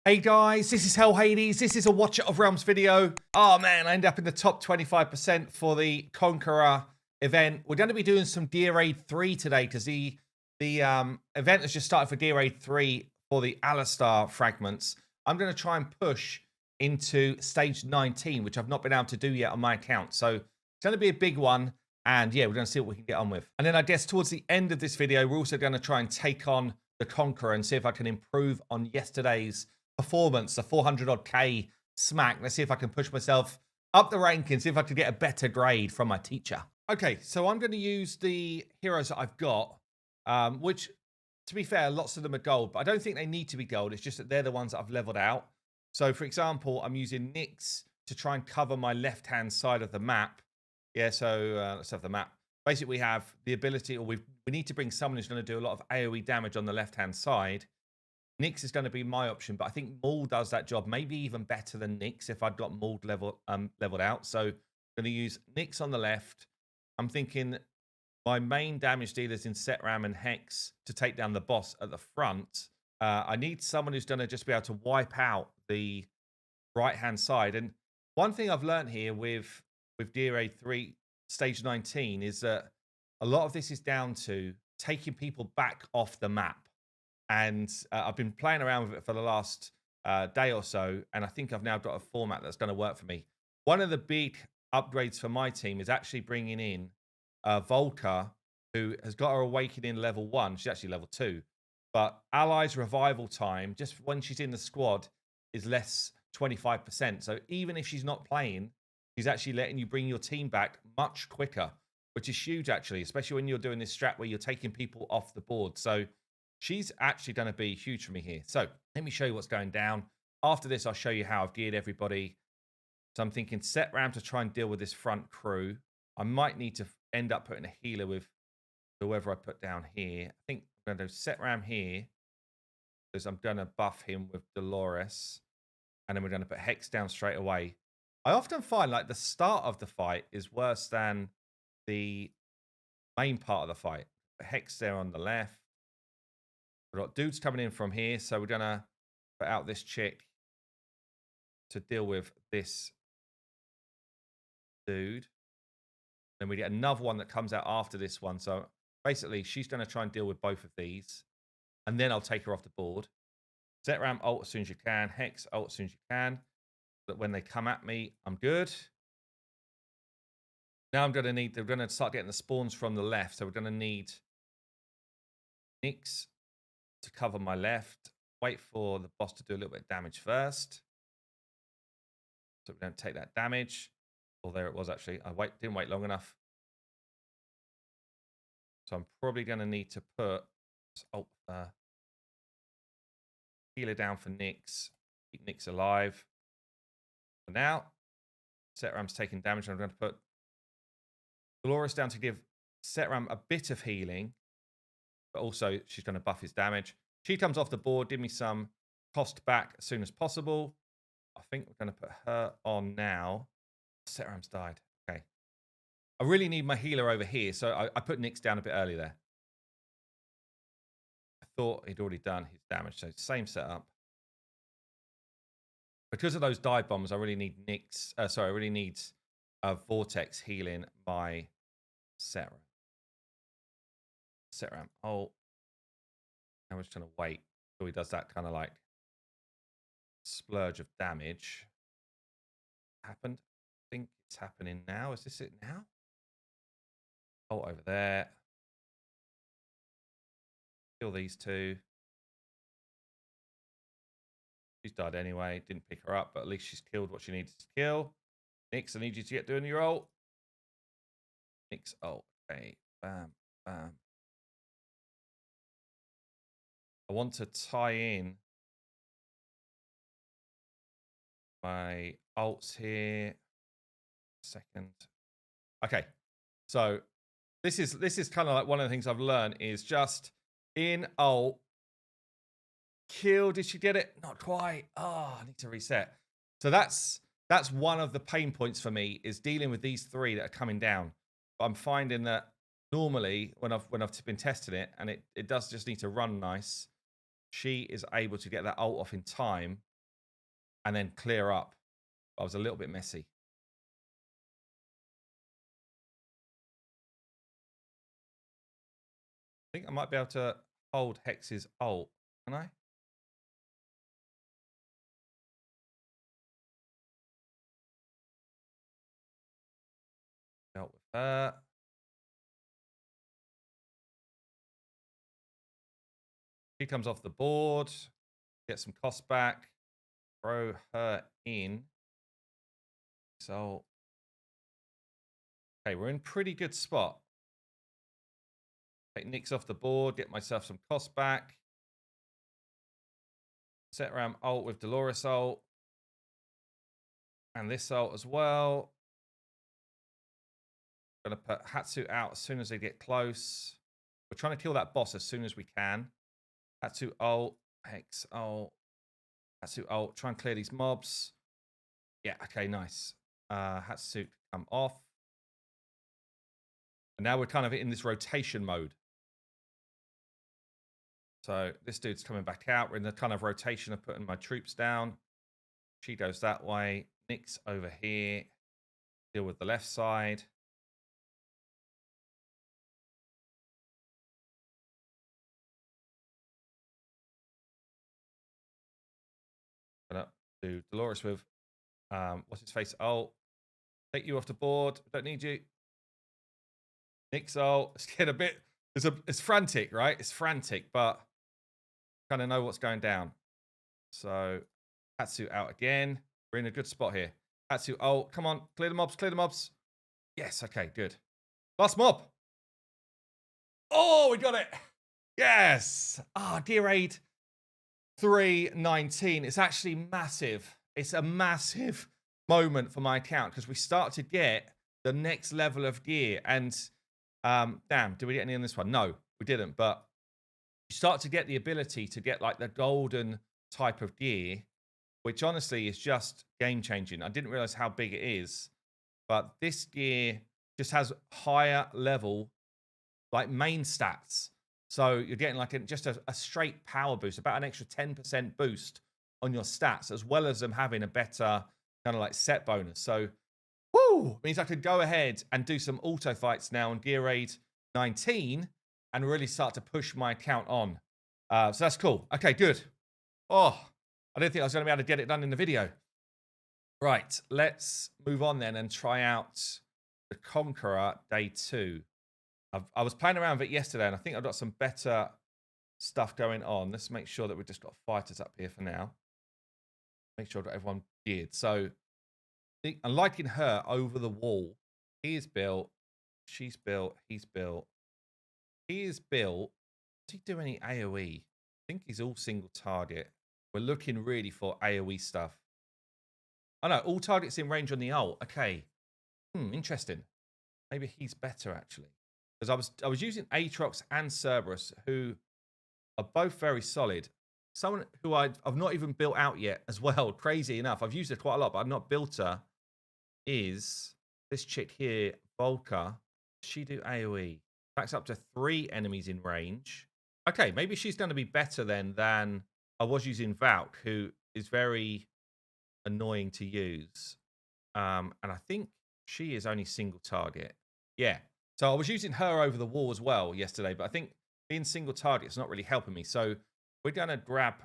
Hey guys, this is Hell Hades. This is a Watcher of Realms video. Oh man, I ended up in the top 25% for the Conqueror event. We're going to be doing some Gear Raid 3 today because the event has just started for Gear Raid 3 for the Alistar fragments. I'm going to try and push into stage 19, which I've not been able to do yet on my account. So it's going to be a big one. And yeah, we're going to see what we can get on with. And then I guess towards the end of this video, we're also going to try and take on the Conqueror and see if I can improve on yesterday's performance, the 400 odd K smack. Let's see if I can push myself up the rankings, see if I can get a better grade from my teacher. Okay, so I'm going to use the heroes that I've got, which, to be fair, lots of them are gold, but I don't think they need to be gold. It's just that they're the ones that I've leveled out. So, for example, I'm using Nyx to try and cover my left-hand side of the map. Yeah, so let's have the map. Basically, we have the ability, or we need to bring someone who's going to do a lot of AoE damage on the left-hand side. Nyx is going to be my option, but I think Maul does that job maybe even better than Nyx if I'd got Maul leveled out. So I'm going to use Nyx on the left. I'm thinking my main damage dealers in Setram and Hex to take down the boss at the front. I need someone who's going to just be able to wipe out the right-hand side. And one thing I've learned here with Gear Raid 3 Stage 19 is that a lot of this is down to taking people back off the map. And I've been playing around with it for the last day or so, and I think I've now got a format that's going to work for me. One of the big upgrades for my team is actually bringing in Volker, who has got her Awakening level 1. She's actually level 2. But Allies revival time, just when she's in the squad, is less 25%. So even if she's not playing, she's actually letting you bring your team back much quicker, which is huge, actually, especially when you're doing this strat where you're taking people off the board. So she's actually going to be huge for me here. So let me show you what's going down. After this, I'll show you how I've geared everybody. So I'm thinking Setram to try and deal with this front crew. I might need to end up putting a healer with whoever I put down here. I think I'm going to do Setram here because I'm going to buff him with Dolores. And then we're going to put Hex down straight away. I often find like the start of the fight is worse than the main part of the fight. Hex there on the left. We've got dudes coming in from here, so we're going to put out this chick to deal with this dude. Then we get another one that comes out after this one. So basically, she's going to try and deal with both of these. And then I'll take her off the board. Setram ult as soon as you can. Hex ult as soon as you can. But when they come at me, I'm good. Now I'm going to need, they're going to start getting the spawns from the left. So we're going to need Nyx to cover my left. Wait for the boss to do a little bit of damage first. So we don't take that damage. Oh, there it was actually. I didn't wait long enough. So I'm probably going to need to put healer down for Nyx. Keep Nyx alive. For now, Setram's taking damage. I'm going to put Dolores down to give Setram a bit of healing. But also, she's going to buff his damage. She comes off the board. Give me some cost back as soon as possible. I think we're going to put her on now. Setram's died. Okay. I really need my healer over here, so I put Nyx down a bit early there. I thought he'd already done his damage, so same setup. Because of those dive bombs, I really need Nyx. I really need Vortex healing my Setram. Oh, I'm just going to wait till he does that kind of like splurge of damage. Happened. I think it's happening now. Is this it now? Oh, over there. Kill these two. She's died anyway. Didn't pick her up, but at least she's killed what she needed to kill. Nyx, I need you to get doing your ult. Nyx ult. Okay. Bam. Bam. I want to tie in my ults here. Second. Okay. So this is kind of like one of the things I've learned is just in ult. Kill. Did she get it? Not quite. Oh, I need to reset. So that's one of the pain points for me is dealing with these three that are coming down. But I'm finding that normally when I've been testing it and it does just need to run nice, she is able to get that ult off in time. and then clear up. I was a little bit messy. I think I might be able to hold Hex's ult. Can I? Dealt with her. She comes off the board. Get some cost back. Throw her in. So, okay, we're in pretty good spot. Take Nyx off the board. Get myself some cost back. Set around ult with Dolores ult. And this ult as well. Going to put Hatsu out as soon as they get close. We're trying to kill that boss as soon as we can. Hatsu ult. Hex ult. Hatsu ult. Try and clear these mobs. Yeah, okay, nice. Hatsu come off. And now we're kind of in this rotation mode. So this dude's coming back out. We're in the kind of rotation of putting my troops down. She goes that way. Nyx over here. Deal with the left side. Gonna do Dolores with what's his face? Ult. Take you off the board. Don't need you. Nyx ult. It's getting a bit. It's frantic, right? It's frantic, but kind of know what's going down. So Hatsu out again. We're in a good spot here. Hatsu ult. Come on, clear the mobs. Clear the mobs. Yes. Okay. Good. Last mob. Oh, we got it. Yes. Ah, Gear Raid 319. It's actually massive. It's a massive moment for my account because we start to get the next level of gear. And damn, did we get any on this one? No, we didn't. But you start to get the ability to get like the golden type of gear, which honestly is just game changing. I didn't realize how big it is, but this gear just has higher level like main stats. So you're getting like just a straight power boost, about an extra 10% boost on your stats, as well as them having a better kind of like set bonus. So, woo, means I could go ahead and do some auto fights now on Gear Raid 19 and really start to push my account on. So that's cool. Okay, good. Oh, I didn't think I was going to be able to get it done in the video. Right, let's move on then and try out the Conqueror Day 2. I was playing around with it yesterday, and I think I've got some better stuff going on. Let's make sure that we've just got fighters up here for now. Make sure I've got everyone geared. So I'm liking her over the wall. He is built. She's built. He's built. He is built. Does he do any AoE? I think he's all single target. We're looking really for AoE stuff. Oh no, all targets in range on the ult. Okay. Interesting. Maybe he's better actually. Because I was using Aatrox and Cerberus, who are both very solid. Someone who I've not even built out yet as well, crazy enough. I've used her quite a lot, but I've not built her, is this chick here, Volker. Does she do AoE? Backs up to 3 enemies in range. Okay, maybe she's going to be better then than I was using Valk, who is very annoying to use. And I think she is only single target. Yeah. So I was using her over the wall as well yesterday, but I think being single target is not really helping me. So we're going to grab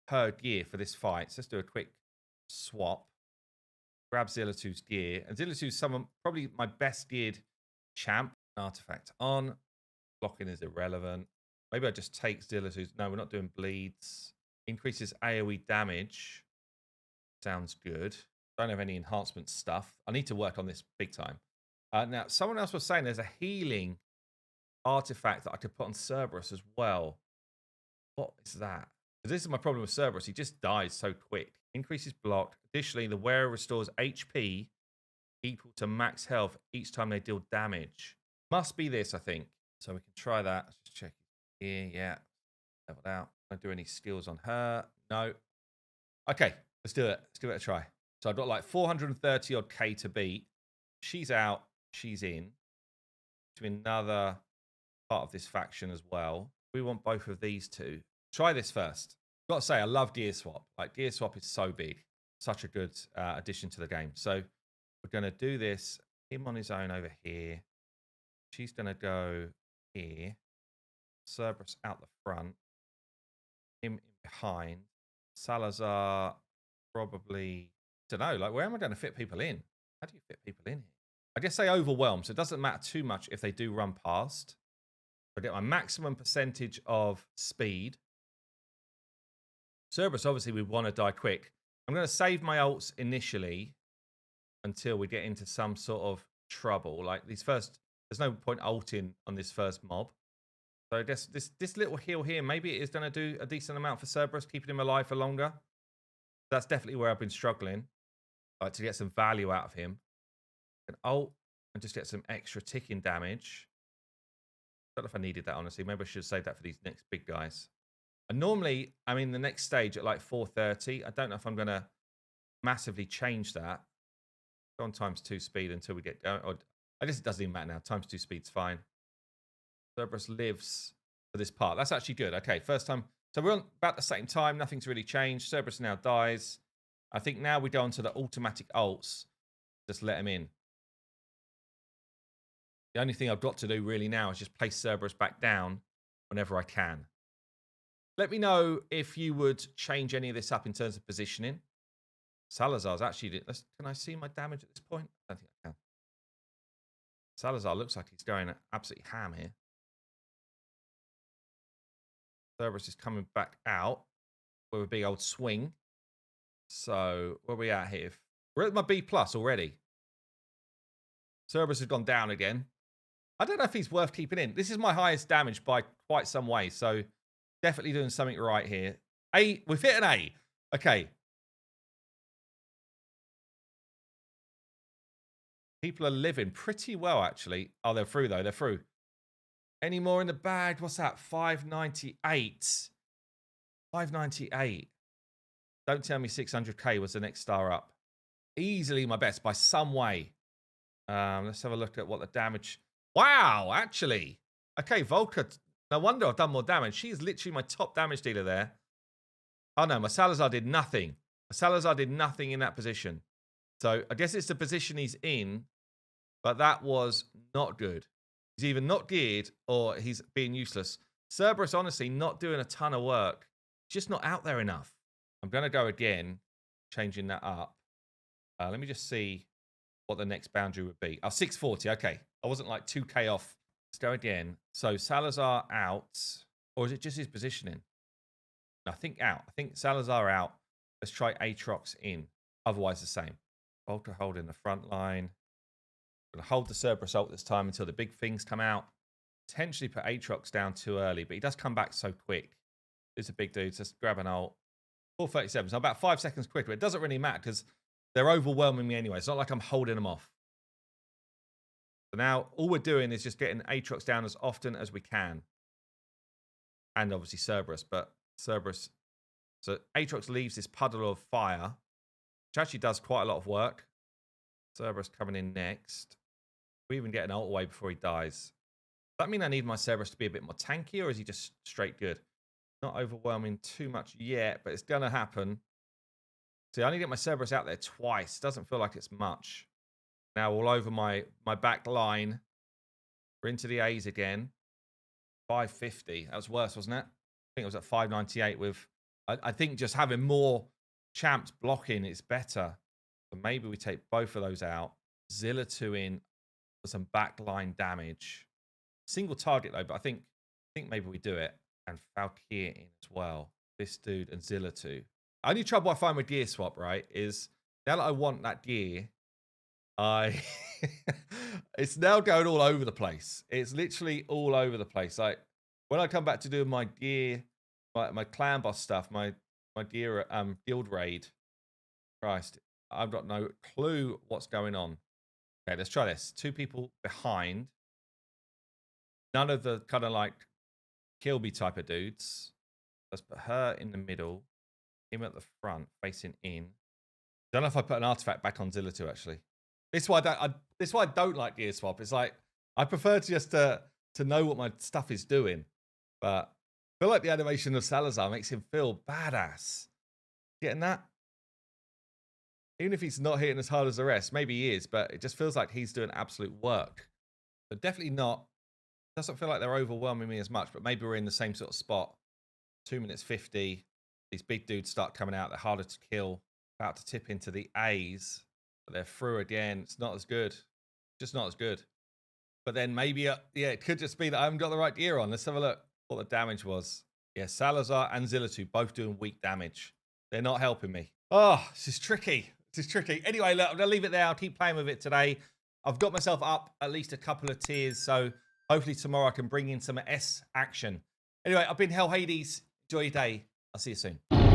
her gear for this fight. So let's do a quick swap. Grab Zillatu's gear. And Zillatu's probably my best geared champ. Artifact on. Blocking is irrelevant. Maybe I just take Zillatu's. No, we're not doing bleeds. Increases AoE damage. Sounds good. Don't have any enhancement stuff. I need to work on this big time. Now, someone else was saying there's a healing artifact that I could put on Cerberus as well. What is that? Because this is my problem with Cerberus. He just dies so quick. Increases block. Additionally, the wearer restores HP equal to max health each time they deal damage. Must be this, I think. So we can try that. Let's just check here. Yeah. Leveled out. Can I do any skills on her? No. Okay, let's do it. Let's give it a try. So I've got like 430 odd K to beat. She's out. She's in. To another part of this faction as well. We want both of these two. Try this first. Got to say, I love Gear Swap. Like, Gear Swap is so big. such a good addition to the game. So we're going to do this. Him on his own over here. She's going to go here. Cerberus out the front. Him in behind. Salazar probably, I don't know, like where am I going to fit people in? How do you fit people in here? I guess they overwhelm, so it doesn't matter too much if they do run past. I get my maximum percentage of speed. Cerberus, obviously, we want to die quick. I'm going to save my ults initially until we get into some sort of trouble. Like these first, there's no point ulting on this first mob. So I guess this little heal here, maybe it is going to do a decent amount for Cerberus, keeping him alive for longer. That's definitely where I've been struggling, to get some value out of him. An ult and just get some extra ticking damage. I don't know if I needed that, honestly. Maybe I should save that for these next big guys. And normally, I'm in the next stage at like 4:30. I don't know if I'm going to massively change that. Go on ×2 speed until we get going. I guess it doesn't even matter now. ×2 speed's fine. Cerberus lives for this part. That's actually good. Okay, first time. So we're on about the same time. Nothing's really changed. Cerberus now dies. I think now we go on to the automatic ults. Just let him in. The only thing I've got to do really now is just place Cerberus back down whenever I can. Let me know if you would change any of this up in terms of positioning. Salazar's actually... Can I see my damage at this point? I don't think I can. Salazar looks like he's going absolutely ham here. Cerberus is coming back out with a big old swing. So where are we at here? We're at my B+ already. Cerberus has gone down again. I don't know if he's worth keeping in. This is my highest damage by quite some way. So definitely doing something right here. A, we've hit an A. Okay. People are living pretty well, actually. Oh, they're through, though. They're through. Any more in the bag? What's that? 598. 598. Don't tell me 600k was the next star up. Easily my best by some way. Let's have a look at what the damage... Wow, actually. Okay, Volker. No wonder I've done more damage. She's literally my top damage dealer there. Oh, no, my Salazar did nothing. My Salazar did nothing in that position. So I guess it's the position he's in, but that was not good. He's either not geared or he's being useless. Cerberus, honestly, not doing a ton of work. Just not out there enough. I'm going to go again, changing that up. Let me just see what the next boundary would be. Oh, 640. Okay. I wasn't like 2k off. Let's go again. So Salazar out. Or is it just his positioning? No, I think out. I think Salazar out. Let's try Aatrox in. Otherwise the same. Volker holding the front line. Going to hold the Cerberus ult this time until the big things come out. Potentially put Aatrox down too early, but he does come back so quick. It's a big dude. So just grab an ult. 4:37. So about 5 seconds quicker. It doesn't really matter because they're overwhelming me anyway. It's not like I'm holding them off. So now all we're doing is just getting Aatrox down as often as we can. And obviously Cerberus. But Cerberus... So Aatrox leaves this puddle of fire, which actually does quite a lot of work. Cerberus coming in next. We even get an ult away before he dies. Does that mean I need my Cerberus to be a bit more tanky, or is he just straight good? Not overwhelming too much yet, but it's going to happen. See, I need to get my Cerberus out there twice. Doesn't feel like it's much. Now all over my back line. We're into the A's again. 550. That was worse, wasn't it? I think it was at 598 with... I think just having more champs blocking is better. So maybe we take both of those out. Zilla 2 in for some backline damage. Single target though, but I think maybe we do it. And Valkyrie in as well. This dude and Zilla 2. Only trouble I find with gear swap, right, is now that I want that gear, it's now going all over the place. It's literally all over the place. Like when I come back to doing my gear, my clan boss stuff, my gear guild raid, Christ, I've got no clue what's going on. Okay, let's try this. 2 people behind. None of the kind of like Kilby type of dudes. Let's put her in the middle. Him at the front, facing in. Don't know if I put an artifact back on Zilla 2 actually. This is why I don't like gear swap. It's like I prefer to just to know what my stuff is doing. But I feel like the animation of Salazar makes him feel badass. Getting that? Even if he's not hitting as hard as the rest, maybe he is, but it just feels like he's doing absolute work. But definitely not. Doesn't feel like they're overwhelming me as much, but maybe we're in the same sort of spot. 2 minutes 50. These big dudes start coming out. They're harder to kill. About to tip into the A's, but they're through again. It's not as good. Just not as good. But then maybe, yeah, it could just be that I haven't got the right gear on. Let's have a look what the damage was. Yeah, Salazar and Zillatu both doing weak damage. They're not helping me. Oh, this is tricky. This is tricky. Anyway, look, I'm going to leave it there. I'll keep playing with it today. I've got myself up at least a couple of tiers, so hopefully tomorrow I can bring in some S action. Anyway, I've been Hell Hades. Enjoy your day. I'll see you soon.